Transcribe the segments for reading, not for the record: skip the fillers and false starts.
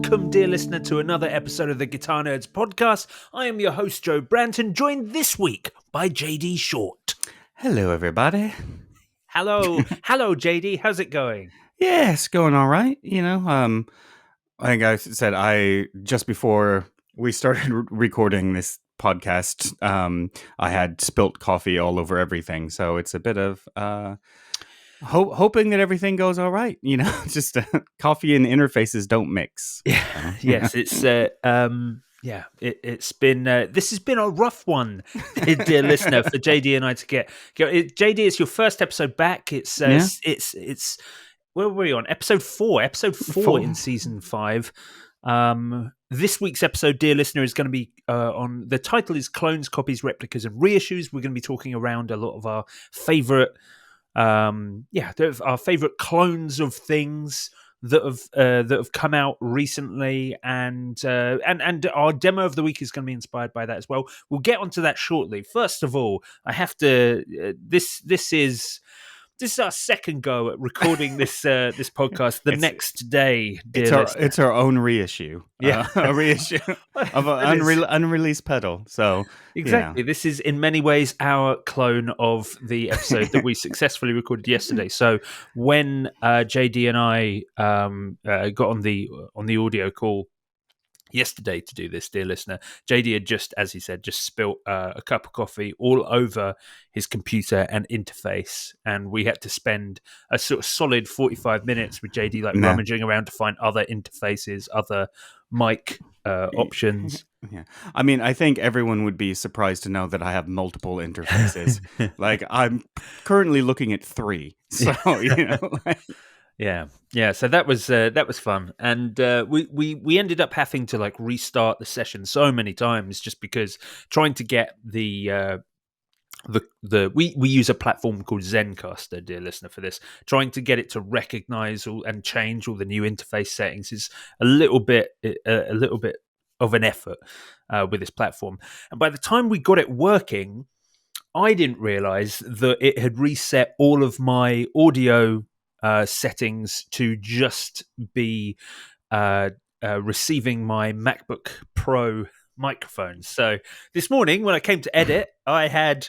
Welcome, dear listener, to another episode of the Guitar Nerds podcast. I am your host, Joe Branton, joined this week by JD Short. Hello, everybody. Hello, JD. How's it going? Yeah, it's going all right. I think I said just before we started recording this podcast, I had spilt coffee all over everything. So it's a bit of hoping that everything goes all right. Just coffee and interfaces don't mix. Yeah, yes, it's it's been this has been a rough one, dear listener, for JD and I to get. JD, it's your first episode back. It's where were we on? Episode 4 in season 5. This week's episode, dear listener, is going to be on. The title is Clones, Copies, Replicas, and Reissues. We're going to be talking around a lot of our favorite, our favorite clones of things that have come out recently, and our demo of the week is going to be inspired by that as well. We'll get onto that shortly. First of all, I have to. This is our second go at recording this podcast. Next day, it's our own reissue. A reissue of an unreleased pedal. So exactly, This is in many ways our clone of the episode that we successfully recorded yesterday. So when JD and I got on the audio call yesterday to do this, dear listener, JD had just, as he said, spilt a cup of coffee all over his computer and interface, and we had to spend a sort of solid 45 minutes with JD rummaging around to find other interfaces, other mic options. Yeah, I mean, I think everyone would be surprised to know that I have multiple interfaces. I'm currently looking at 3, so Yeah. So that was fun, and we ended up having to restart the session so many times just because trying to get we use a platform called Zencaster, dear listener, for this. Trying to get it to recognize and change all the new interface settings is a little bit of an effort with this platform. And by the time we got it working, I didn't realize that it had reset all of my audio settings to just be receiving my MacBook Pro microphone. So this morning when I came to edit, I had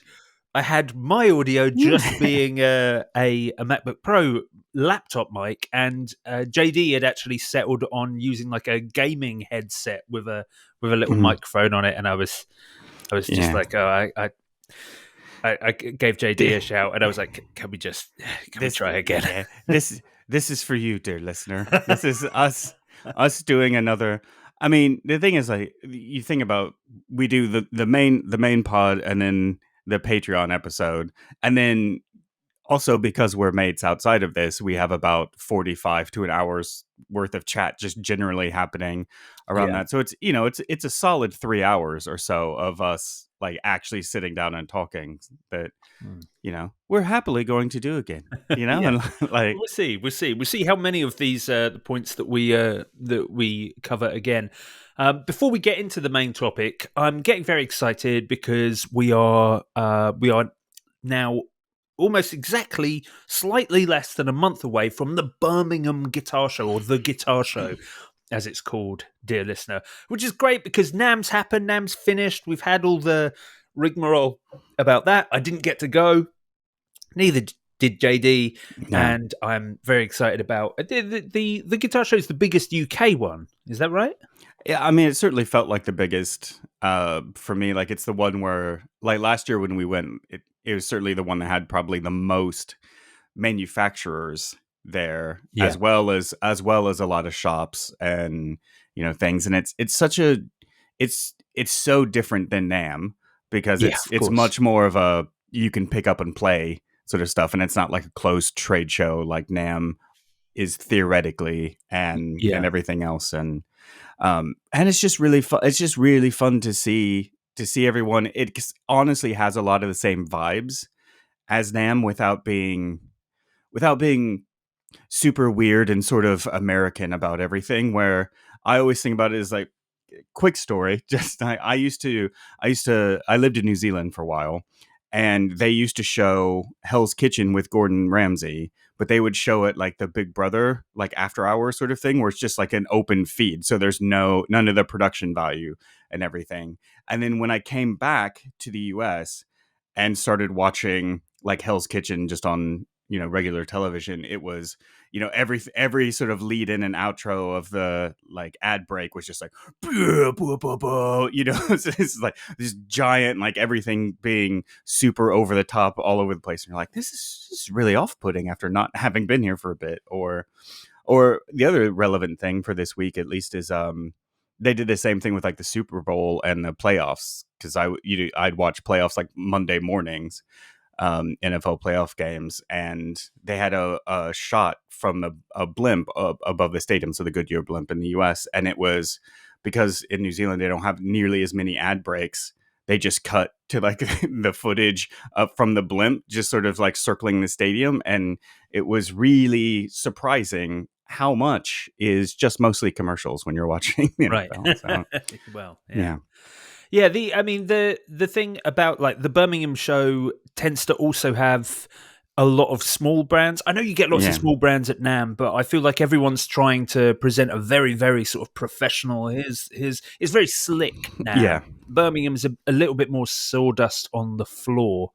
my audio just being a MacBook Pro laptop mic, and JD had actually settled on using a gaming headset with a little microphone on it, and I was just I gave JD a shout, and I was like, "Can we try again?" Yeah. This is for you, dear listener. This is us doing another. I mean, the thing is, you think about, we do the main pod, and then the Patreon episode, and then also because we're mates outside of this, we have about 45 to an hour's worth of chat just generally happening around that. So it's a solid 3 hours or so of us actually sitting down and talking that we're happily going to do again. And we'll see how many of these the points that we cover again. Before we get into the main topic, I'm getting very excited because we are now almost exactly slightly less than a month away from the Birmingham Guitar Show, or the Guitar Show as it's called, dear listener, which is great because NAMM's happened, NAMM's finished. We've had all the rigmarole about that. I didn't get to go, neither did JD, and I'm very excited about the Guitar Show is the biggest UK one. Is that right? Yeah, I mean, it certainly felt like the biggest for me. It's the one where, last year when we went, it was certainly the one that had probably the most manufacturers there, as well as a lot of shops and things. And it's so different than NAMM because it's much more of a you can pick up and play sort of stuff, and it's not like a closed trade show like NAMM is theoretically and everything else. And it's just really fun. It's just really fun to see everyone. It honestly has a lot of the same vibes as NAMM without being super weird and sort of American about everything. Where I always think about it as quick story. Just I lived in New Zealand for a while, and they used to show Hell's Kitchen with Gordon Ramsay, but they would show it like the Big Brother, like after hours sort of thing, where it's just like an open feed. So there's none of the production value and everything. And then when I came back to the US and started watching like Hell's Kitchen just on, regular television, it was, every sort of lead in and outro of the like ad break was just like, it's like this giant, like everything being super over the top all over the place. And you're like, this is really off-putting after not having been here for a bit. Or the other relevant thing for this week, at least, is they did the same thing with like the Super Bowl and the playoffs, because I'd watch playoffs like Monday mornings, NFL playoff games, and they had a shot from a blimp above the stadium, so the Goodyear blimp in the US, and it was because in New Zealand they don't have nearly as many ad breaks. They just cut to like the footage from the blimp just sort of like circling the stadium, and it was really surprising how much is just mostly commercials when you're watching the NFL. So, well, yeah. Yeah, the thing about like the Birmingham show tends to also have a lot of small brands. I know you get lots of small brands at NAMM, but I feel like everyone's trying to present a very, very sort of professional. It's very slick now. Yeah. Birmingham's a little bit more sawdust on the floor.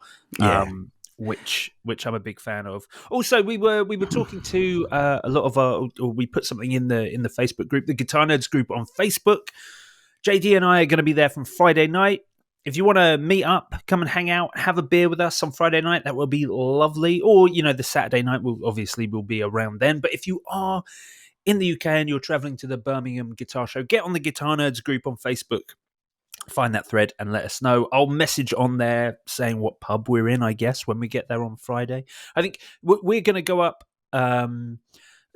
Which I'm a big fan of. Also, we were talking to a lot of or we put something in the Facebook group, the Guitar Nerds group on Facebook. JD and I are going to be there from Friday night. If you want to meet up, come and hang out, have a beer with us on Friday night, that will be lovely. Or, the Saturday night we'll be around then. But if you are in the UK and you're traveling to the Birmingham Guitar Show, get on the Guitar Nerds group on Facebook. Find that thread and let us know. I'll message on there saying what pub we're in, I guess, when we get there on Friday. I think we're going to go up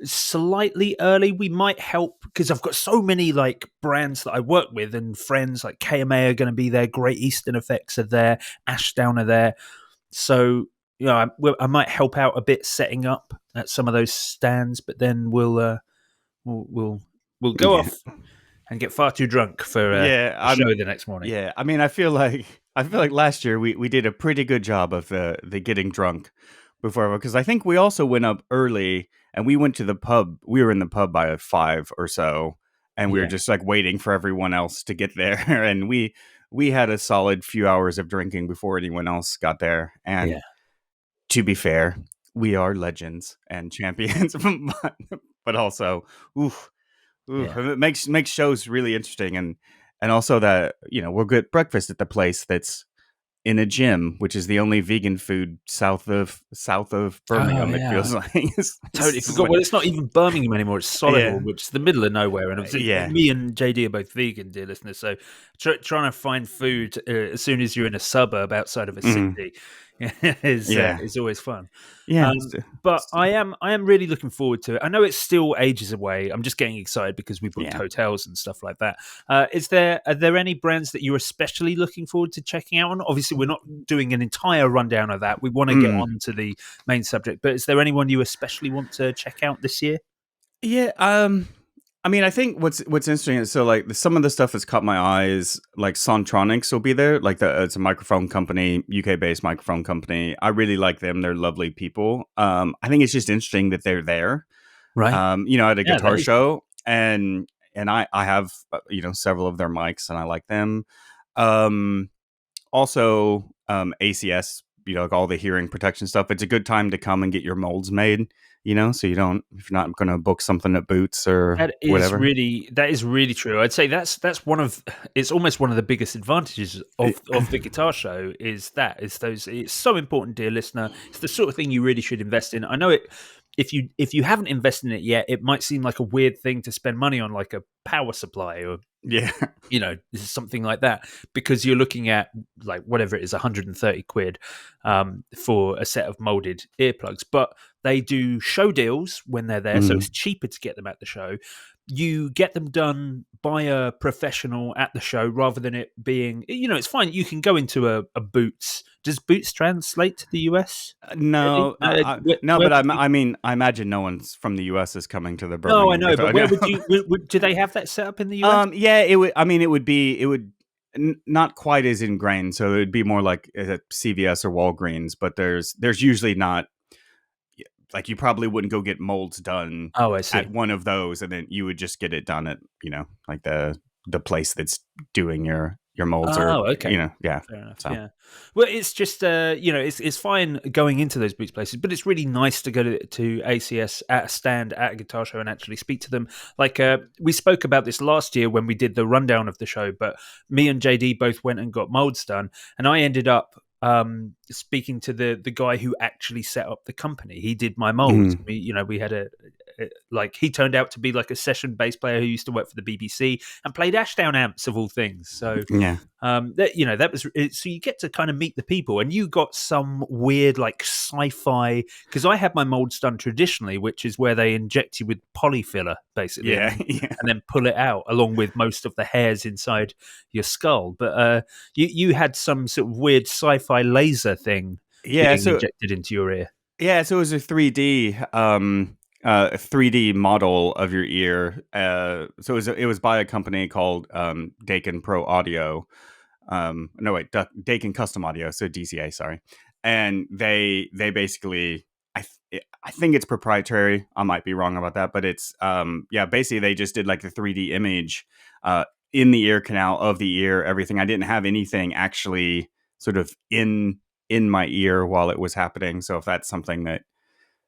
slightly early. We might help because I've got so many like brands that I work with and friends like KMA are going to be there. Great Eastern Effects are there. Ashdown are there. So, I might help out a bit setting up at some of those stands, but then we'll go off and get far too drunk for a show the next morning. Yeah, I mean, I feel like last year we did a pretty good job of the getting drunk before, because I think we also went up early and we went to the pub. We were in the pub by 5 or so, and we were just like waiting for everyone else to get there, and we had a solid few hours of drinking before anyone else got there. And to be fair, we are legends and champions, but also, it makes shows really interesting, and also that we'll get breakfast at the place that's in a gym, which is the only vegan food south of Birmingham. It feels like totally forgot. Well, it's not even Birmingham anymore. It's Solihull, which is the middle of nowhere. And me and JD are both vegan, dear listeners. So trying to find food as soon as you're in a suburb outside of a city is always fun. Yeah, but I am really looking forward to it. I know it's still ages away. I'm just getting excited because we booked hotels and stuff like that. Are there any brands that you're especially looking forward to checking out on? Obviously, we're not doing an entire rundown of that. We want to get on to the main subject. But is there anyone you especially want to check out this year? Yeah, I mean, I think what's interesting is, so like some of the stuff that's caught my eye is like Sontronics will be there. Like it's a microphone company, UK based microphone company. I really like them. They're lovely people. I think it's just interesting that they're there, right? At a guitar show, and I have several of their mics and I like them. Also, ACS, like all the hearing protection stuff. It's a good time to come and get your molds made. So if you're not going to book something at Boots or whatever. That is really true. I'd say that's it's almost one of the biggest advantages of the guitar show is it's so important, dear listener. It's the sort of thing you really should invest in. I know if you haven't invested in it yet, it might seem like a weird thing to spend money on, like a power supply or this is something like that, because you're looking at like whatever it is, 130 quid for a set of molded earplugs. But they do show deals when they're there, so it's cheaper to get them at the show. You get them done by a professional at the show rather than it being, it's fine. You can go into a Boots. Does Boots translate to the US? No, but I imagine no one's from the US is coming to the Birmingham. No, I know, but where would you? Do they have that set up in the US? Yeah, it would. I mean, it would not quite as ingrained. So it'd be more like at CVS or Walgreens, but there's usually not, like, you probably wouldn't go get molds done Oh, I at see. one of those, and then you would just get it done at, like the place that's doing your molds, or Oh, okay. yeah. Fair enough. So Yeah. Well, it's just it's fine going into those boots places, but it's really nice to go to ACS at a stand at a guitar show and actually speak to them. Like we spoke about this last year when we did the rundown of the show, but me and JD both went and got molds done, and I ended up speaking to the guy who actually set up the company. He did my molds. mhm. We had like, he turned out to be like a session bass player who used to work for the BBC and played Ashdown amps of all things. So Yeah. that was so you get to kind of meet the people, and you got some weird like sci-fi, because I had my molds done traditionally, which is where they inject you with polyfiller basically, Yeah. and Yeah. then pull it out along with most of the hairs inside your skull. But you had some sort of weird sci-fi laser thing Yeah. being So injected into your ear. Yeah, so it was a 3D model of your ear. So it was by a company called Dakin Pro Audio. No, wait, Dakin Custom Audio, so DCA, sorry. And they basically, I think it's proprietary. I might be wrong about that, but it's yeah, basically they just did like the 3D image uh in the ear canal of the ear, everything. I didn't have anything actually sort of in my ear while it was happening. So if that's something that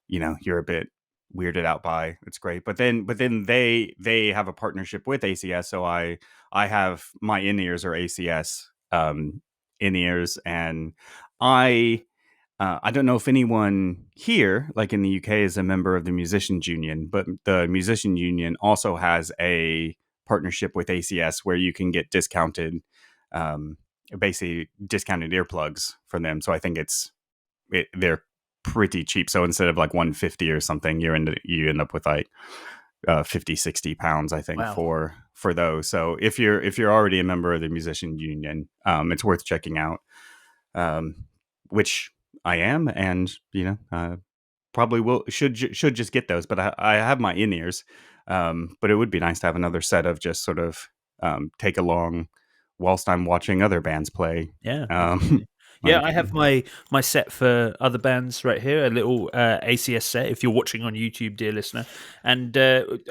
you're a bit weirded out by, it's great. But then they have a partnership with ACS, so I have my in ears are ACS in ears, and I I don't know if anyone here, like in the UK, is a member of the Musicians Union, but the Musician Union also has a partnership with ACS where you can get um, basically discounted earplugs from them. So I think they're pretty cheap. So instead of like 150 or something, you end up with like 50, 60 pounds, I think, Wow. for those. So if you're already a member of the Musician Union, it's worth checking out. Which I am, and probably should just get those. But I have my in ears. But it would be nice to have another set of just sort of take along whilst I'm watching other bands play. Yeah, Um, absolutely. Yeah, like I have my set for other bands right here, a little ACS set. If you're watching on YouTube, dear listener, and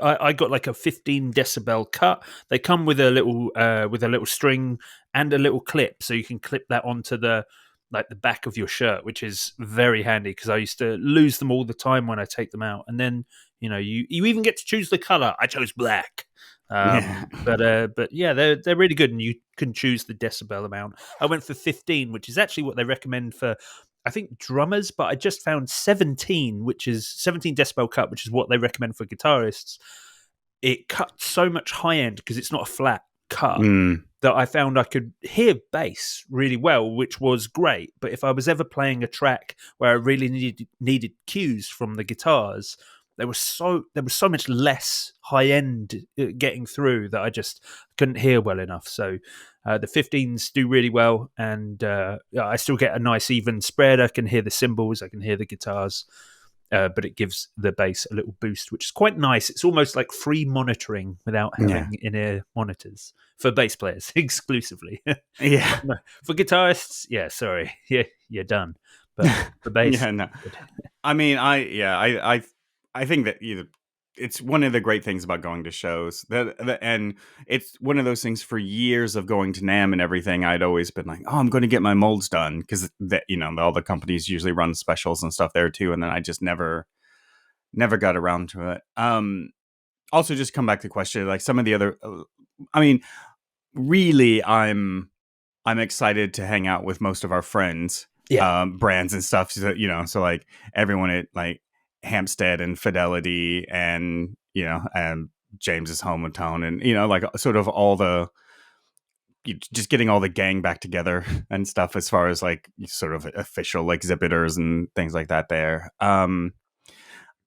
I got like a 15 decibel cut. They come with a little string and a little clip, so you can clip that onto the back of your shirt, which is very handy because I used to lose them all the time when I take them out. And then you even get to choose the color. I chose black. yeah. But yeah, they're really good, and you can choose the decibel amount. I went for 15, which is actually what they recommend for, I think, drummers, but I just found 17, which is 17 decibel cut, which is what they recommend for guitarists. It cut so much high end because it's not a flat cut Mm, that I found I could hear bass really well, which was great. But if I was ever playing a track where I really needed cues from the guitars, there was so much less high end getting through that I just couldn't hear well enough. So the 15s do really well, and yeah, I still get a nice even spread. I can hear the cymbals, I can hear the guitars. But it gives the bass a little boost, which is quite nice. It's almost like free monitoring without yeah. having in-ear monitors for bass players exclusively. Yeah. For guitarists, yeah, sorry, yeah, you're done. But for bass, Yeah, no. good. I mean, I think that it's one of the great things about going to shows, and it's one of those things. For years of going to NAMM and everything, I'd always been like, oh, I'm going to get my molds done, because that all the companies usually run specials and stuff there too, and then I just never got around to it. Also, just come back to the question, like some of the other, I mean, really, I'm excited to hang out with most of our friends, Yeah, brands and stuff. So, so like everyone at like Hampstead and Fidelity, and James's Hometown, and like sort of all the just getting all the gang back together and stuff, as far as like sort of official like exhibitors and things like that. There,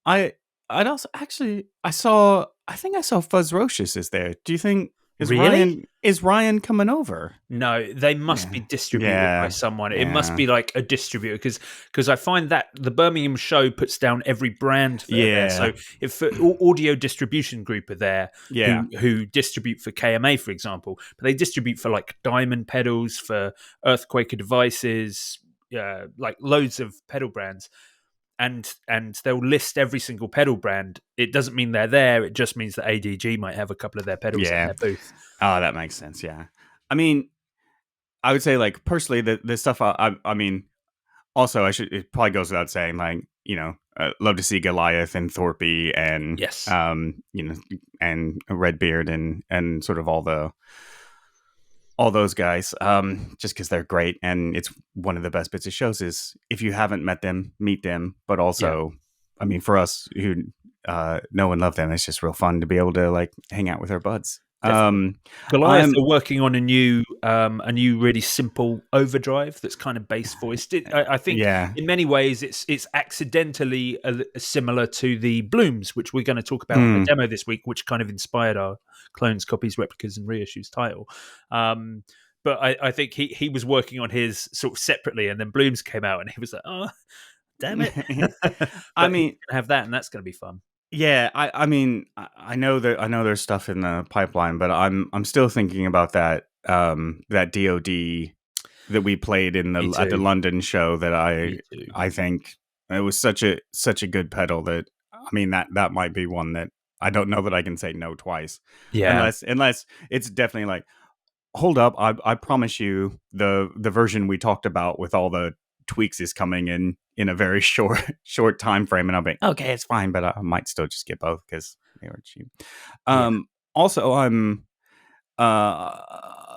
I I'd also actually I think I saw Fuzz Roches is there. Do you think? Really? Is Ryan coming over? No, they must be Yeah. distributed by Yeah. someone. It must Yeah. be like a distributor because I find that the Birmingham show puts down every brand that are there. Yeah. So if Audio Distribution Group are there Yeah. who distribute for KMA, for example, but they distribute for like Diamond pedals, for Earthquaker Devices, like loads of pedal brands. And they'll list every single pedal brand. It doesn't mean they're there. It just means that ADG might have a couple of their pedals in Yeah. their booth. Oh, that makes sense. Yeah. I mean, I would say like personally the stuff I mean also it probably goes without saying like love to see Goliath and Thorpe and Yes. and Redbeard and sort of all those guys just because they're great, and it's one of the best bits of shows is if you haven't met them, meet them, but also I mean for us who know and love them, it's just real fun to be able to like hang out with our buds. Definitely. Goliath I'm are working on a new really simple overdrive that's kind of bass voiced. I think yeah. in many ways it's accidentally similar to the BLUMES, which we're going to talk about on the Mm. demo this week, which kind of inspired our Clones, Copies, Replicas, and Reissues title. But I think he was working on his sort of separately, and then BLUMES came out, and he was like, "Oh, damn it!" I But he's mean, going to have that, and that's going to be fun. yeah, I mean, I know there's stuff in the pipeline, but I'm still thinking about that that DoD that we played in Me at the too. London show that Me too. I think it was such a good pedal that I mean that might be one that I don't know that I can say no twice Yeah. unless it's definitely like hold up, I promise you the version we talked about with all the tweaks is coming in a very short time frame, and I'll be okay, it's fine, but I might still just get both because they were cheap. Yeah. Also, I'm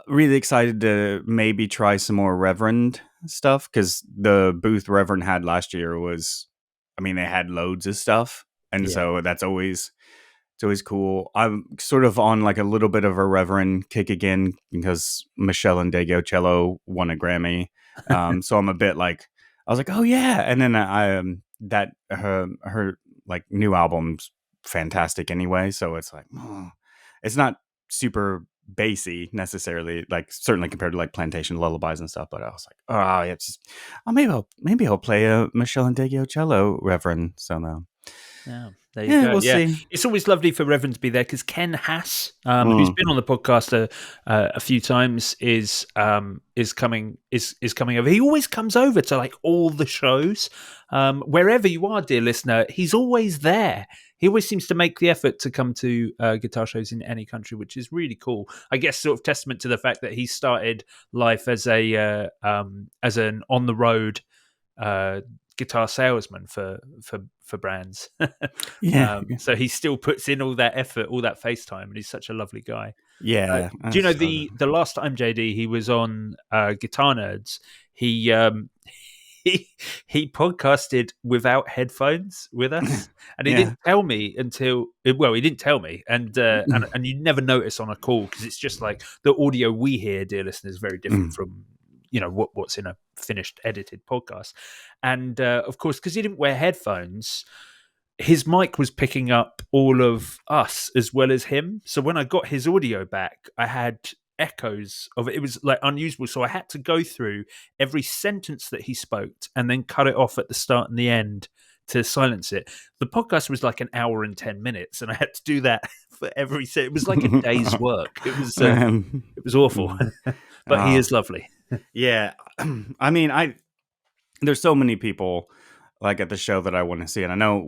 really excited to maybe try some more Reverend stuff because the booth Reverend had last year was, I mean, they had loads of stuff, and Yeah. so it's always cool. I'm sort of on like a little bit of a Reverend kick again because Michelle and Dago Cello won a Grammy. So I'm a bit like, I was like, oh yeah. And then that her like new album's fantastic anyway. So it's like, it's not super bassy necessarily, like certainly compared to like Plantation Lullabies and stuff. But I was like, oh, yeah, it's just, maybe I'll play a Michelle and Dago Cello Reverend. So no. Yeah, there you Yeah, go. we'll Yeah, see. it's always lovely for Reverend to be there because Ken Hass, who's Mm. been on the podcast a few times, is coming over. He always comes over to like all the shows, wherever you are, dear listener. He's always there. He always seems to make the effort to come to guitar shows in any country, which is really cool. I guess sort of testament to the fact that he started life as as an on the road guitar salesman for brands. Yeah. So he still puts in all that effort, all that FaceTime, and he's such a lovely guy. Yeah. Do you know So the last time JD he was on Guitar Nerds, he he podcasted without headphones with us, and he yeah. didn't tell me until he didn't tell me, and you never notice on a call because it's just like the audio we hear, dear listeners, is very different from what's in a finished edited podcast. And of course, because he didn't wear headphones, his mic was picking up all of us as well as him. So when I got his audio back, I had echoes of it. It was like unusable. So I had to go through every sentence that he spoke and then cut it off at the start and the end to silence it. The podcast was like an hour and 10 minutes, and I had to do that for every it was like a day's work. It was awful. But he is lovely. Yeah. I mean, there's so many people like at the show that I want to see, and I know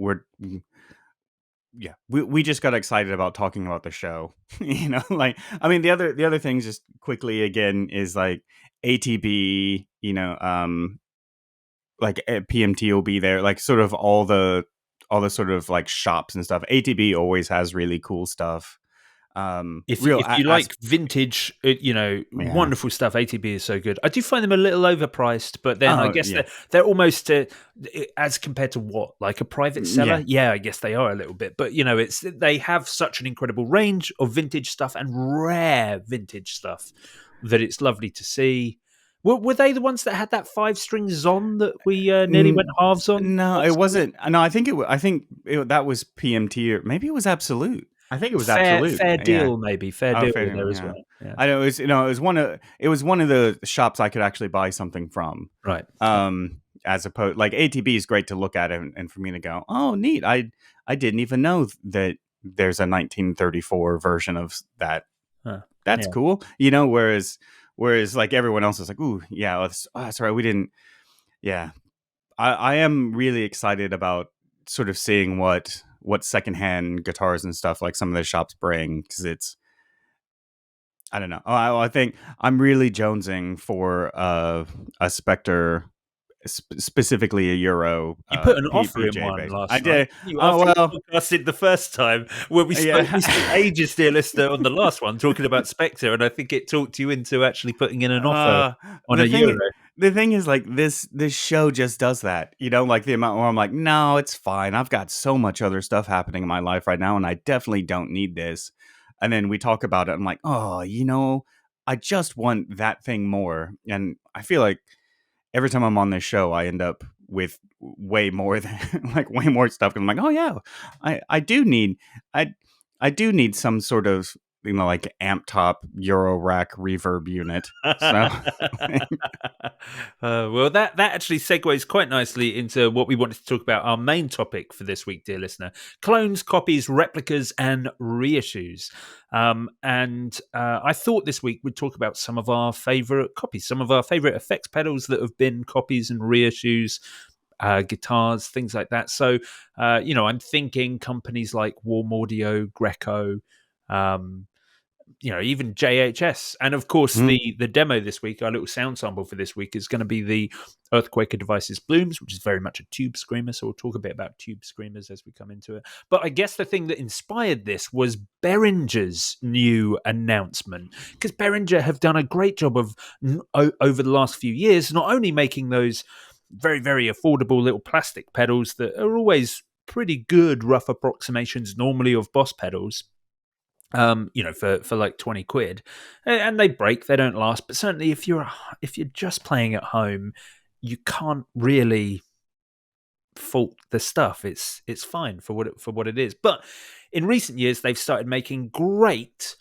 we just got excited about talking about the show. Like I mean the other things just quickly again is like ATB, like PMT will be there, like sort of all the sort of like shops and stuff. ATB always has really cool stuff. If you like vintage, wonderful stuff, ATB is so good. I do find them a little overpriced, but then I guess they're almost as compared to what, like a private seller. Yeah, I guess they are a little bit, but they have such an incredible range of vintage stuff and rare vintage stuff that it's lovely to see. Were they the ones that had that 5-string Zon that we nearly went halves on? No, it wasn't. No, I think that was PMT, or maybe it was Absolute. I think it was Absolute. Fair Yeah. deal, maybe fair Oh, deal fair in deal. there as Yeah. well. Yeah, I know it was one of the shops I could actually buy something from. right. As opposed like ATB is great to look at and for me to go, oh, neat. I didn't even know that there's a 1934 version of that. Huh. That's Yeah. cool. Whereas like everyone else is like, ooh, yeah, that's right. We didn't. Yeah, I am really excited about sort of seeing what secondhand guitars and stuff like some of the shops bring because it's I don't know. I think I'm really jonesing for a Spectre, specifically a Euro You put an offer in PJ one base. I last night, did. didn't you? Oh After we well, podcasted the first time, where we spoke, yeah. we spent ages, dear listener, on the last one talking about Spectre, and I think it talked you into actually putting in an offer Uh, on a Euro. the thing is like this show just does that, like the amount where I'm like, no, it's fine. I've got so much other stuff happening in my life right now, and I definitely don't need this. And then we talk about it. I'm like, oh, I just want that thing more. And I feel like every time I'm on this show, I end up with way more than like way more stuff. And I'm like, oh yeah, I do need I do need some sort of like amp top Eurorack reverb unit. So Well, that actually segues quite nicely into what we wanted to talk about, our main topic for this week, dear listener: clones, copies, replicas, and reissues. And I thought this week we'd talk about some of our favorite copies, some of our favorite effects pedals that have been copies and reissues. Guitars, things like that. So, I'm thinking companies like Warm Audio, Greco, um, even JHS, and of course mm, the demo this week, our little sound sample for this week, is going to be the Earthquaker Devices BLUMES, which is very much a tube screamer. So we'll talk a bit about tube screamers as we come into it. But I guess the thing that inspired this was Behringer's new announcement, because Behringer have done a great job of over the last few years, not only making those very, very affordable little plastic pedals that are always pretty good rough approximations normally of Boss pedals, for like 20 quid, and they break, they don't last. But certainly if you're just playing at home, you can't really fault the stuff. It's fine for what it is. But in recent years, they've started making great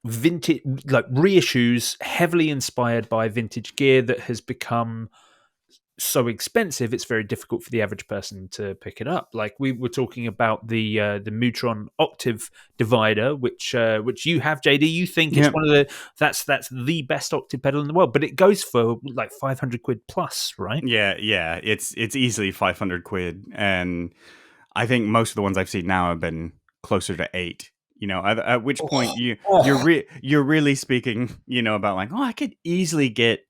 vintage, like reissues, heavily inspired by vintage gear that has become so expensive it's very difficult for the average person to pick it up. Like we were talking about the Mutron Octave divider, which you have, JD. You think it's yeah, one of the that's the best octave pedal in the world, but it goes for like 500 quid plus, right? yeah. It's easily 500 quid, and I think most of the ones I've seen now have been closer to 8. At which point Oh, you're really speaking, about like, oh, I could easily get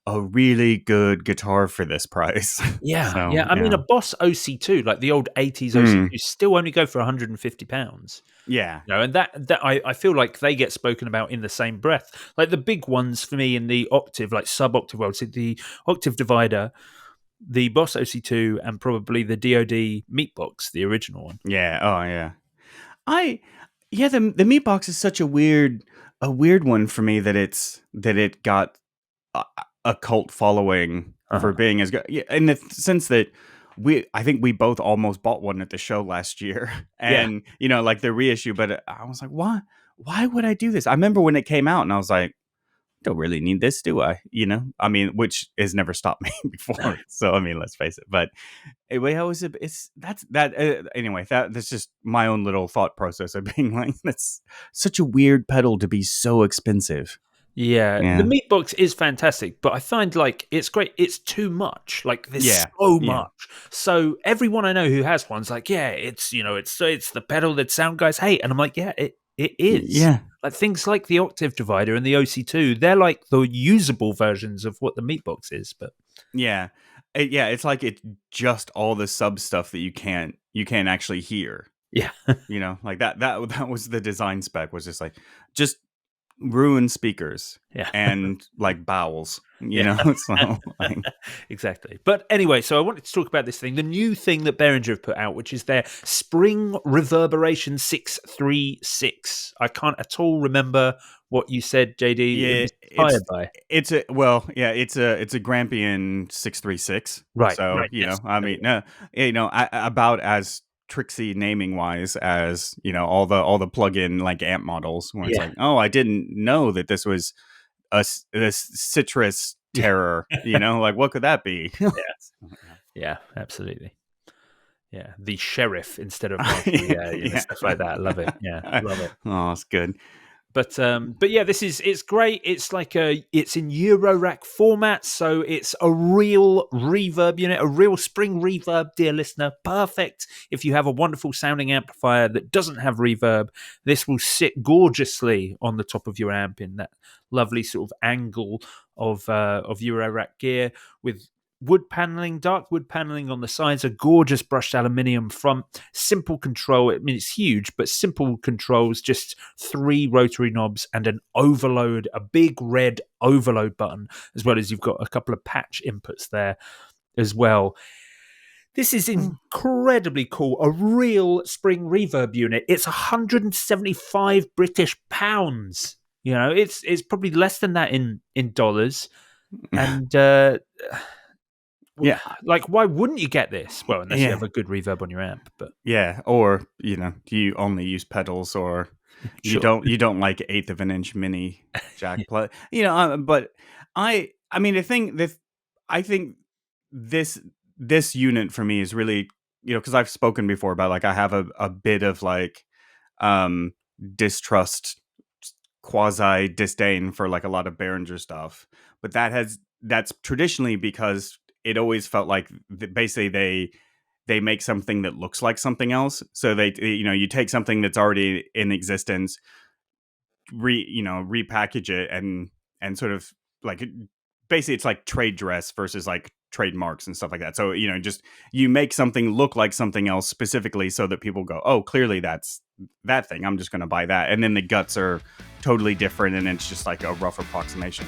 a really good guitar for this price. yeah, So yeah. I mean, yeah. a Boss OC2, like the old 80s Mm, OC2, still only go for £150. yeah. And that I feel like they get spoken about in the same breath. Like the big ones for me in the octave, like sub-octave world, so the octave divider, the Boss OC2, and probably the DoD Meatbox, the original one. Yeah. Oh yeah. I yeah, the meat box is such a weird one for me that it got a cult following for Uh-huh. being as good. Yeah, in the sense that I think we both almost bought one at the show last year, Yeah. and like the reissue. But I was like, why would I do this? I remember when it came out, and I was like, don't really need this, do I? I mean, which has never stopped me No. before. So I mean, let's face it. But anyway, it's that's that. Anyway, that's just my own little thought process of being like, that's such a weird pedal to be so expensive. Yeah, the Yeah, Meatbox is fantastic, but I find like it's great. It's too much. Like there's yeah, so yeah, much. So everyone I know who has one's like, yeah, it's the pedal that sound guys hate, and I'm like, yeah, it is. yeah, Like things like the octave divider and the OC2, they're like the usable versions of what the Meatbox is. But yeah. Yeah, it's like it's just all the sub stuff that you can't actually hear. yeah, Like that was the design spec, was just ruin speakers yeah. and like bowels. Yeah, So like, exactly. But anyway, so I wanted to talk about this thing, the new thing that Behringer have put out, which is their Spring Reverberation 636. I can't at all remember what you said, JD, it yeah, was inspired by. it's a Grampian 636. Right, So right, yes. I There we mean, go. no, about as tricksy naming wise as all the plug-in like amp models where it's Yeah, like, oh, I didn't know that this was this citrus yeah, terror, like what could that be? So, yeah, absolutely. Yeah, the sheriff instead of yeah. marshal. Yeah, Yeah. stuff like that. I love it. Yeah, love it. Oh, it's good. But yeah, it's great. It's like it's in Eurorack format, so it's a real reverb unit, a real spring reverb, dear listener. Perfect if you have a wonderful sounding amplifier that doesn't have reverb. This will sit gorgeously on the top of your amp in that lovely sort of angle of Eurorack gear with wood paneling, dark wood paneling on the sides, a gorgeous brushed aluminium front, simple control. I mean, it's huge, but simple controls, just 3 rotary knobs and an overload, a big red overload button, as well as you've got a couple of patch inputs there as well. This is incredibly cool. A real spring reverb unit. It's 175 British pounds. It's probably less than that in dollars. And Yeah. like, why wouldn't you get this? Well, unless you Yeah. have a good reverb on your amp, but Yeah. Or, do you only use pedals, or you sure. don't like 1/8 of an inch mini jack plug, but I mean, I think this this unit for me is really, because I've spoken before about like I have a bit of like um distrust, quasi disdain for like a lot of Behringer stuff, but that's traditionally because it always felt like basically they make something that looks like something else. So you take something that's already in existence, repackage it, and sort of like basically it's like trade dress versus like trademarks and stuff like that. So just you make something look like something else specifically so that people go, oh, clearly that's that thing, I'm just going to buy that, and then the guts are totally different and it's just like a rough approximation.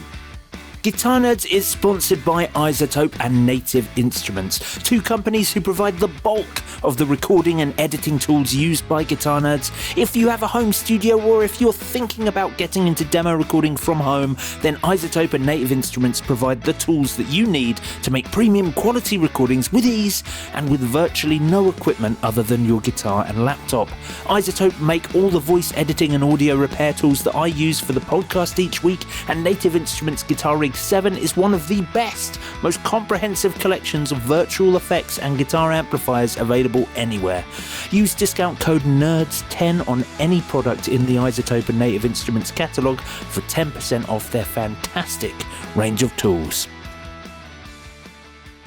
Guitar Nerds is sponsored by iZotope and Native Instruments, 2 companies who provide the bulk of the recording and editing tools used by guitar nerds. If you have a home studio or if you're thinking about getting into demo recording from home, then iZotope and Native Instruments provide the tools that you need to make premium quality recordings with ease and with virtually no equipment other than your guitar and laptop. iZotope make all the voice editing and audio repair tools that I use for the podcast each week, and Native Instruments Guitar Rig 7 is one of the best, most comprehensive collections of virtual effects and guitar amplifiers available anywhere. Use discount code NERDS10 on any product in the iZotope and Native Instruments catalogue for 10% off their fantastic range of tools.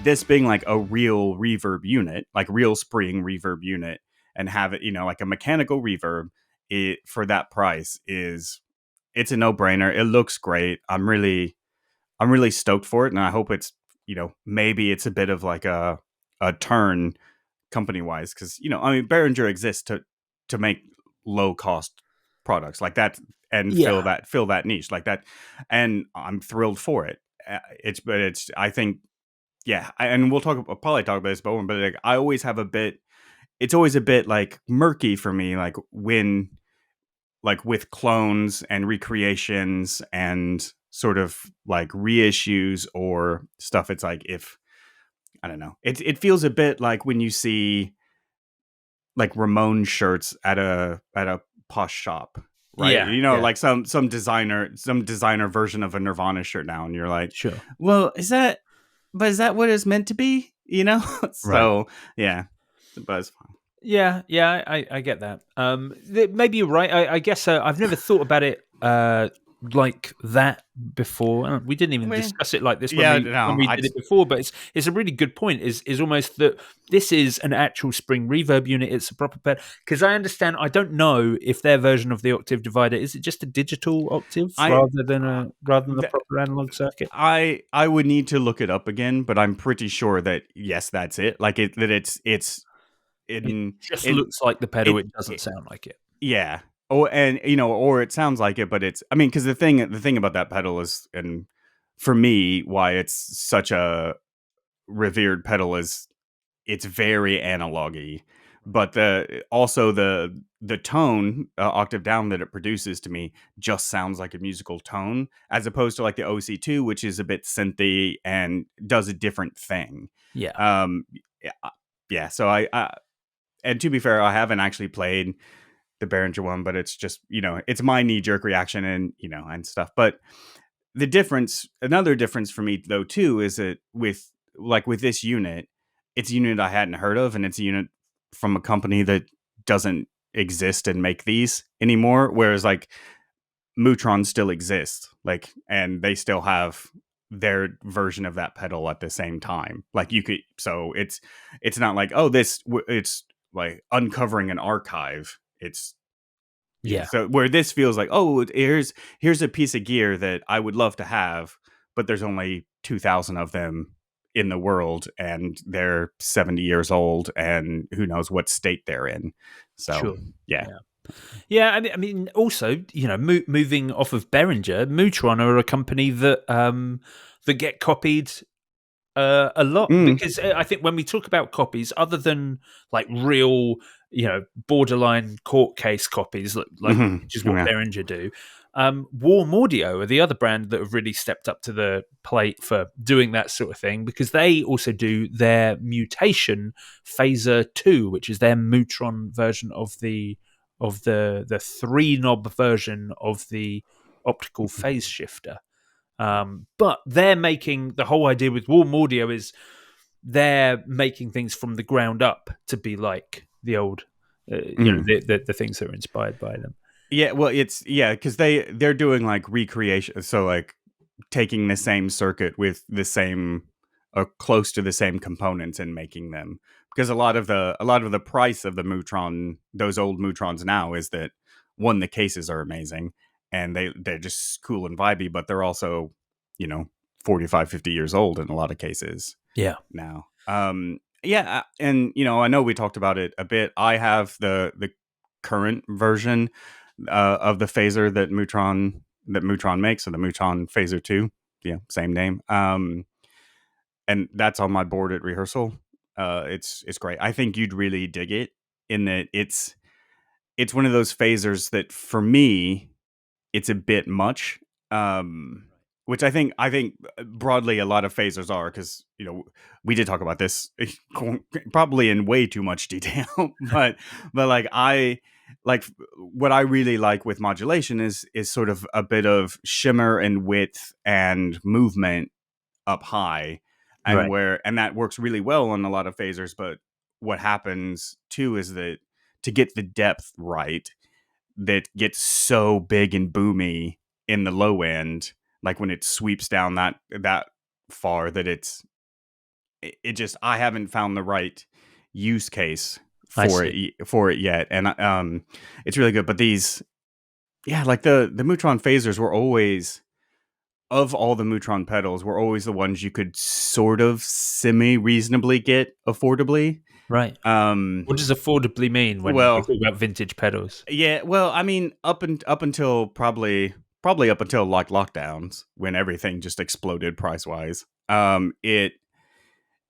This being like a real reverb unit, like real spring reverb unit, and have it, like a mechanical reverb, for that price it's a no-brainer. It looks great. I'm really stoked for it, and I hope it's, maybe it's a bit of like a turn company wise, because I mean, Behringer exists to make low cost products like that and fill that niche like that, and I'm thrilled for it. It's I think, yeah, and we'll probably talk about this more, but like, I always have it's always a bit like murky for me, like when, like with clones and recreations and sort of like reissues or stuff. It's like, if I don't know, it feels a bit like when you see like Ramon shirts at a posh shop, right? Yeah. Like some designer version of a Nirvana shirt now, and you're like, Sure. well, is that what it's meant to be? So Right. yeah, but it's fine. Yeah, I get that. Maybe you're right. I guess I've never thought about it like that before. We didn't even discuss it like this when we did it before. But it's a really good point. Is almost that this is an actual spring reverb unit. It's a proper pad. Because I understand. I don't know if their version of the octave divider is it just a digital octave rather than a proper analog circuit. I would need to look it up again, but I'm pretty sure that yes, that's it. Like it just looks like the pedal. It doesn't sound like it. Yeah. Oh, and or it sounds like it, but it's. I mean, because the thing about that pedal is, and for me, why it's such a revered pedal is it's very analogy, but the tone octave down that it produces to me just sounds like a musical tone, as opposed to like the OC2, which is a bit synthy and does a different thing. Yeah. Yeah. So I and to be fair, I haven't actually played the Behringer one, but it's just, it's my knee jerk reaction and, and stuff. But another difference for me though, too, is that with this unit, it's a unit I hadn't heard of, and it's a unit from a company that doesn't exist and make these anymore. Whereas like Mutron still exists, and they still have their version of that pedal at the same time. So it's not like, oh, it's like uncovering an archive. It's so where this feels like, oh, here's a piece of gear that I would love to have, but there's only 2,000 of them in the world, and they're 70 years old, and who knows what state they're in. So Sure. yeah. Yeah, I mean, also, moving off of Behringer, Mutron are a company that that get copied a lot, because I think when we talk about copies, other than like real, borderline court case copies, which is what Behringer do, Warm Audio are the other brand that have really stepped up to the plate for doing that sort of thing, because they also do their Mutation Phaser 2, which is their Mutron version of the 3-knob version of the optical phase shifter. But they're making, the whole idea with Warm Audio is they're making things from the ground up to be like the old, the things that are inspired by them. Yeah, well, because they're doing like recreation, so like taking the same circuit with the same or close to the same components and making them. Because a lot of the price of the Mutron, those old Mutrons now, is that one, the cases are amazing and they're just cool and vibey, but they're also 45, 50 years old in a lot of cases. Yeah. Now, and I know we talked about it a bit. I have the current version of the phaser that Mutron makes, so the Mutron Phaser 2, same name. And that's on my board at rehearsal. It's great. I think you'd really dig it, in that it's one of those phasers that for me it's a bit much. Which I think broadly a lot of phasers are, because we did talk about this probably in way too much detail, but what I really like with modulation is sort of a bit of shimmer and width and movement up high, and and that works really well on a lot of phasers. But what happens too is that to get the depth right, that gets so big and boomy in the low end, like when it sweeps down that far, that it just, I haven't found the right use case for it yet, and it's really good. But these, like the Mutron phasers were always, of all the Mutron pedals, were always the ones you could sort of semi-reasonably get affordably. Right. What does affordably mean when we talk about vintage pedals? Yeah, well, I mean, up until probably up until like lockdowns, when everything just exploded price-wise. You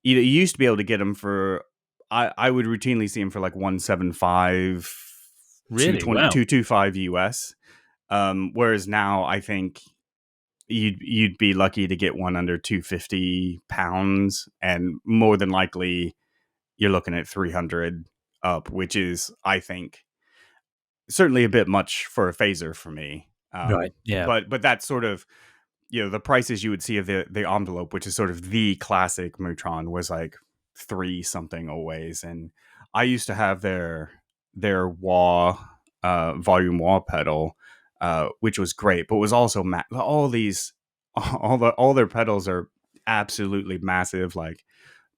used to be able to get them for, I would routinely see them for like $175, really? $225 US. Whereas now I think you'd be lucky to get one under £250, and more than likely you're looking at 300 up, which is, I think, certainly a bit much for a phaser for me. Right. Yeah. But that's sort of, the prices you would see of the envelope, which is sort of the classic Mutron, was like 3 something always. And I used to have their wah volume wah pedal, which was great, but was also all their pedals are absolutely massive, like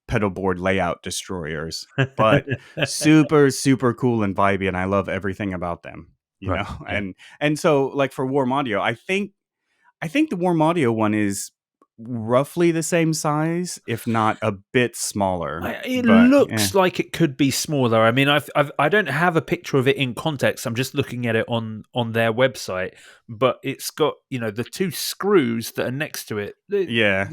pedal board layout destroyers, but super, super cool and vibey, and I love everything about them, know. Yeah. And so, like, for Warm Audio, I think the Warm Audio one is roughly the same size, if not a bit smaller. It looks like it could be smaller. I mean, I don't have a picture of it in context. I'm just looking at it on their website, but it's got, the 2 screws that are next to it. Yeah,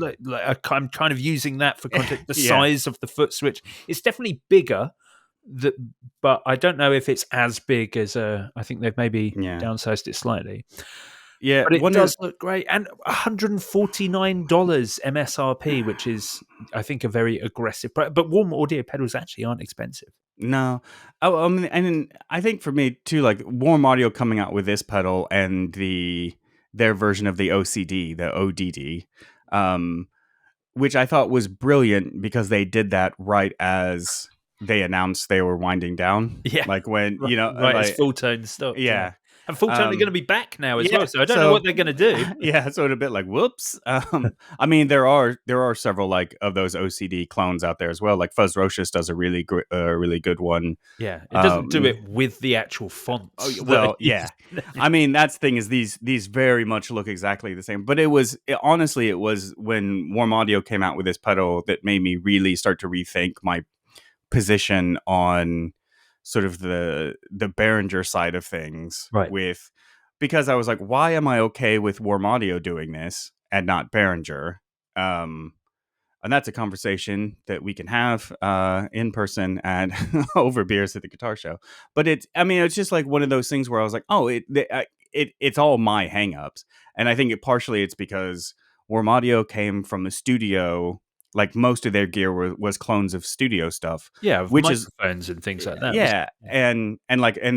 I'm kind of using that for context. The size of the foot switch, it's definitely bigger. But I don't know if it's as big as I think they've maybe downsized it slightly. Yeah, but it does look great, and $149 MSRP, which is, I think, a very aggressive price. But Warm Audio pedals actually aren't expensive. No. Oh, and I think for me too, like Warm Audio coming out with this pedal and their version of the OCD, the ODD, um, which I thought was brilliant because they did that right as they announced they were winding down. Yeah. Like when Right as like Full Tone stopped. yeah. And Full Tone are going to be back now as well, so I don't know what they're going to do. Yeah, so it's a bit like whoops. I mean, there are several like of those OCD clones out there as well. Like Fuzzrocious does a really good one. Yeah, it doesn't do it with the actual fonts. Oh, well, yeah. I mean, that's the thing is these very much look exactly the same. But honestly, it was when Warm Audio came out with this pedal that made me really start to rethink my position on sort of the Behringer side of things, right? Because I was like, why am I okay with Warm Audio doing this and not Behringer? And that's a conversation that we can have in person and over beers at the guitar show. But it's just like one of those things where I was like, oh, it's all my hangups, and I think partially it's because Warm Audio came from the studio. Like most of their gear was clones of studio stuff, which microphones and things like that. Yeah, and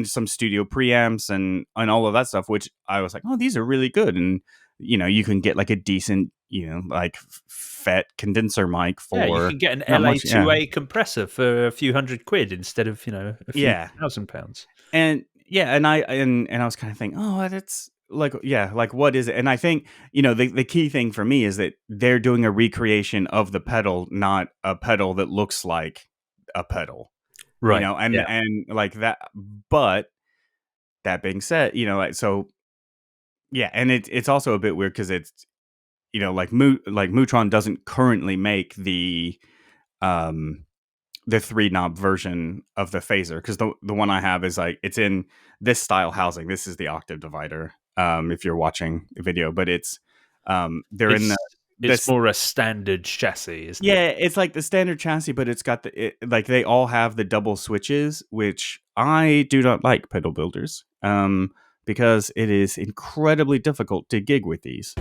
some studio preamps and all of that stuff. Which I was like, oh, these are really good, and you can get like a decent, like FET condenser mic for. Yeah, you can get an LA2A compressor for a few £100 instead of a few £1,000. And and I was kind of thinking, oh, that's. Like what is it? And I think the key thing for me is that they're doing a recreation of the pedal, not a pedal that looks like a pedal, right? And like that. But that being said, so yeah, and it's also a bit weird because it's like Mutron doesn't currently make the 3-knob version of the phaser, because the one I have is like it's in this style housing. This is the octave divider. If you're watching the video, but it's it's more a standard chassis, isn't it? Yeah, it's like the standard chassis, but it's got like they all have the double switches, which I do not like pedal builders, because it is incredibly difficult to gig with these.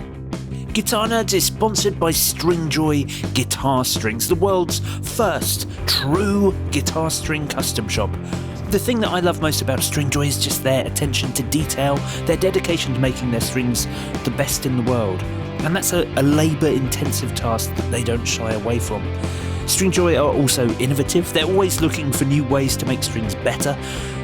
Guitar Nerds is sponsored by Stringjoy Guitar Strings, the world's first true guitar string custom shop. The thing that I love most about Stringjoy is just their attention to detail, their dedication to making their strings the best in the world. And that's a labour-intensive task that they don't shy away from. Stringjoy are also innovative. They're always looking for new ways to make strings better.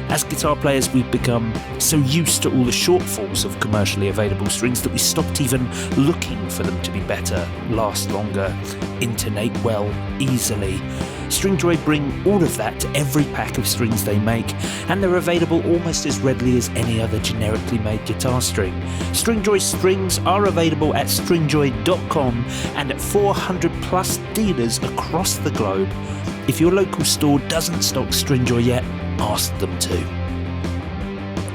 As guitar players, we've become so used to all the shortfalls of commercially available strings that we stopped even looking for them to be better, last longer, intonate well, easily. Stringjoy bring all of that to every pack of strings they make, and they're available almost as readily as any other generically made guitar string. Stringjoy strings are available at stringjoy.com and at 400 plus dealers across the globe. If your local store doesn't stock Stringjoy yet, ask them to.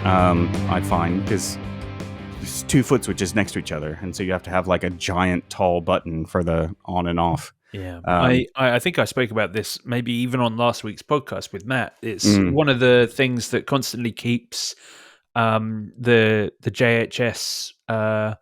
I'd find, because there's 2 foot switches next to each other, and so you have to have like a giant tall button for the on and off. Yeah, I think I spoke about this maybe even on last week's podcast with Matt. It's one of the things that constantly keeps the JHS. I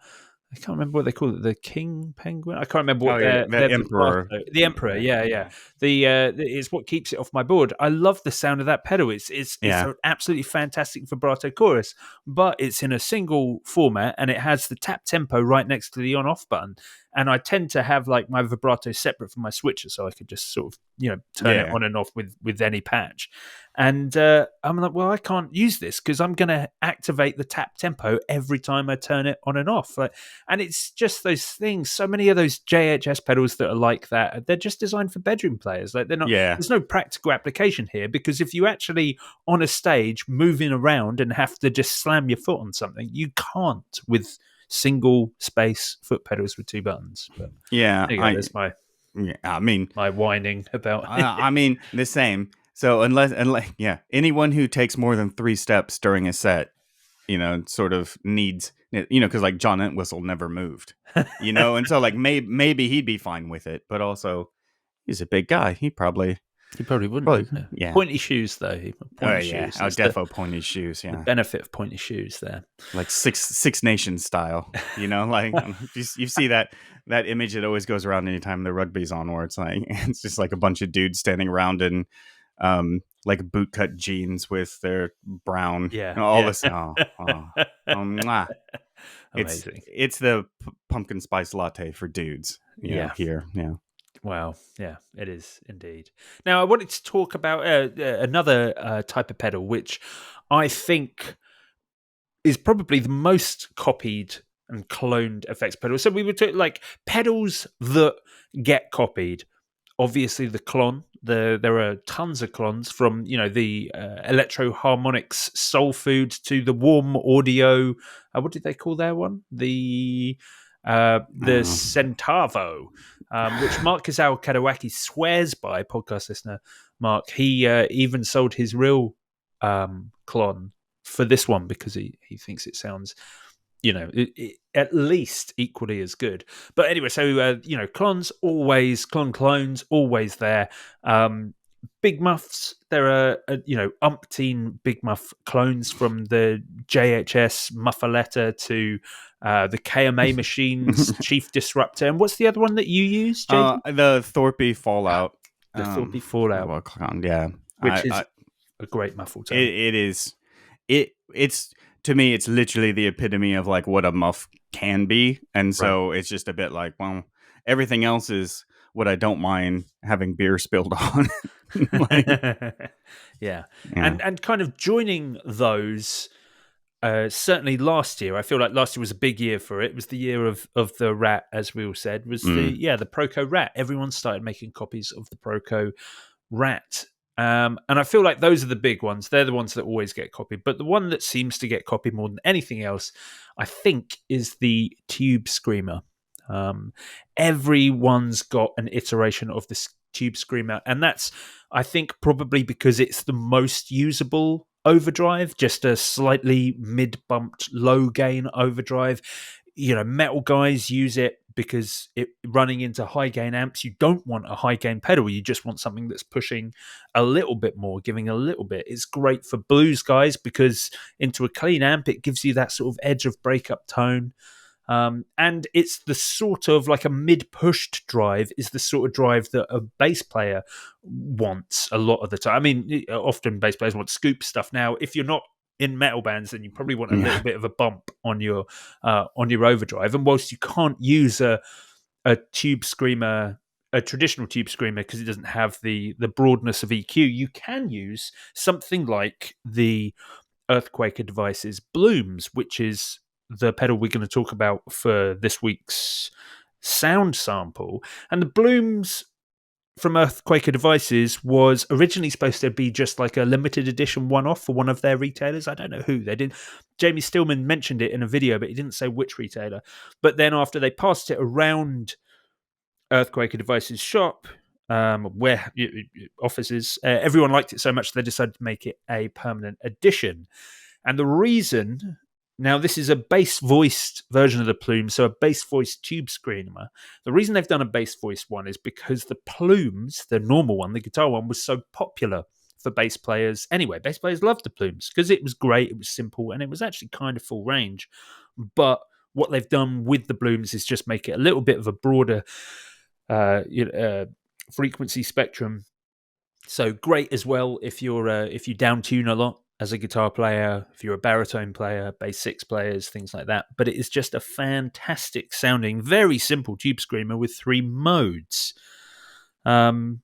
can't remember what they call it. The King Penguin. I can't remember what the Emperor. The Emperor. Yeah. It's what keeps it off my board. I love the sound of that pedal. It's an absolutely fantastic vibrato chorus, but it's in a single format and it has the tap tempo right next to the on-off button. And I tend to have like my vibrato separate from my switcher, so I could just sort of turn it on and off with any patch. And I'm like, well, I can't use this because I'm going to activate the tap tempo every time I turn it on and off. And it's just those things. So many of those JHS pedals that are like that, they're just designed for bedroom players. Like they're not. Yeah. There's no practical application here, because if you actually on a stage moving around and have to just slam your foot on something, you can't with single space foot pedals with 2 buttons. But that's my whining about. I mean the same. So unless anyone who takes more than 3 steps during a set, sort of needs, because like John Entwistle never moved, and so like maybe he'd be fine with it, but also he's a big guy. He probably wouldn't. Yeah. Pointy shoes though. Shoes. Defo pointy shoes. Yeah. The benefit of pointy shoes there. Like Six Nations style. Like you see that image that always goes around anytime the rugby's on, where it's just like a bunch of dudes standing around in like bootcut jeans with their brown, Yeah, all yeah. this. Mwah. Amazing. It's the pumpkin spice latte for dudes. Yeah. Here, yeah. Wow. Yeah, it is indeed. Now, I wanted to talk about another type of pedal, which I think is probably the most copied and cloned effects pedal. So we were talking like pedals that get copied. Obviously, the clon. There are tons of clones from the Electro Harmonics Soul Food to the Warm Audio. What did they call their one? The Centavo, which Mark Kazawa Kadawaki swears by. Podcast listener Mark. He even sold his real clon for this one because he thinks it sounds at least equally as good. But anyway, so clones clones always there. Big muffs, there are umpteen big muff clones from the JHS Muffaletta to the KMA Machines Chief Disruptor. And what's the other one that you use, JD? The Thorpe Fallout. The Thorpe Fallout, yeah, which is a great muffle tone. It is. It's to me, it's literally the epitome of like what a muff can be, and so it's just a bit like, well, everything else is what I don't mind having beer spilled on. Yeah. And kind of joining those. Certainly last year, I feel like last year was a big year for it. It was the year of the Rat, as we all said, was the Proco Rat. Everyone started making copies of the Proco Rat. And I feel like those are the big ones. They're the ones that always get copied. But the one that seems to get copied more than anything else, I think, is the Tube Screamer. Everyone's got an iteration of this Tube Screamer. And that's, I think, probably because it's the most usable overdrive, just a slightly mid-bumped, low-gain overdrive. Metal guys use it because running into high-gain amps, you don't want a high-gain pedal. You just want something that's pushing a little bit more, giving a little bit. It's great for blues guys because into a clean amp, it gives you that sort of edge of breakup tone. And it's the sort of like a mid-pushed drive is the sort of drive that a bass player wants a lot of the time. I mean, often bass players want scoop stuff. Now, if you're not in metal bands, then you probably want a little bit of a bump on your overdrive. And whilst you can't use a tube screamer, a traditional tube screamer, because it doesn't have the broadness of EQ, you can use something like the Earthquaker Devices BLUMES, which is the pedal we're going to talk about for this week's sound sample. And the BLUMES from Earthquaker Devices was originally supposed to be just like a limited edition one-off for one of their retailers. I don't know who they did. Jamie Stillman mentioned it in a video, but he didn't say which retailer. But then after they passed it around Earthquaker Devices shop, where offices, everyone liked it so much they decided to make it a permanent edition. And the reason... Now, this is a bass-voiced version of the Plume, so a bass-voiced tube screamer. The reason they've done a bass-voiced one is because the Plumes, the normal one, the guitar one, was so popular for bass players. Anyway, bass players loved the Plumes because it was great, it was simple, and it was actually kind of full range. But what they've done with the Plumes is just make it a little bit of a broader frequency spectrum. So great as well if you down tune a lot as a guitar player, if you're a baritone player, bass six players, things like that. But it is just a fantastic sounding, very simple tube screamer with 3 modes, and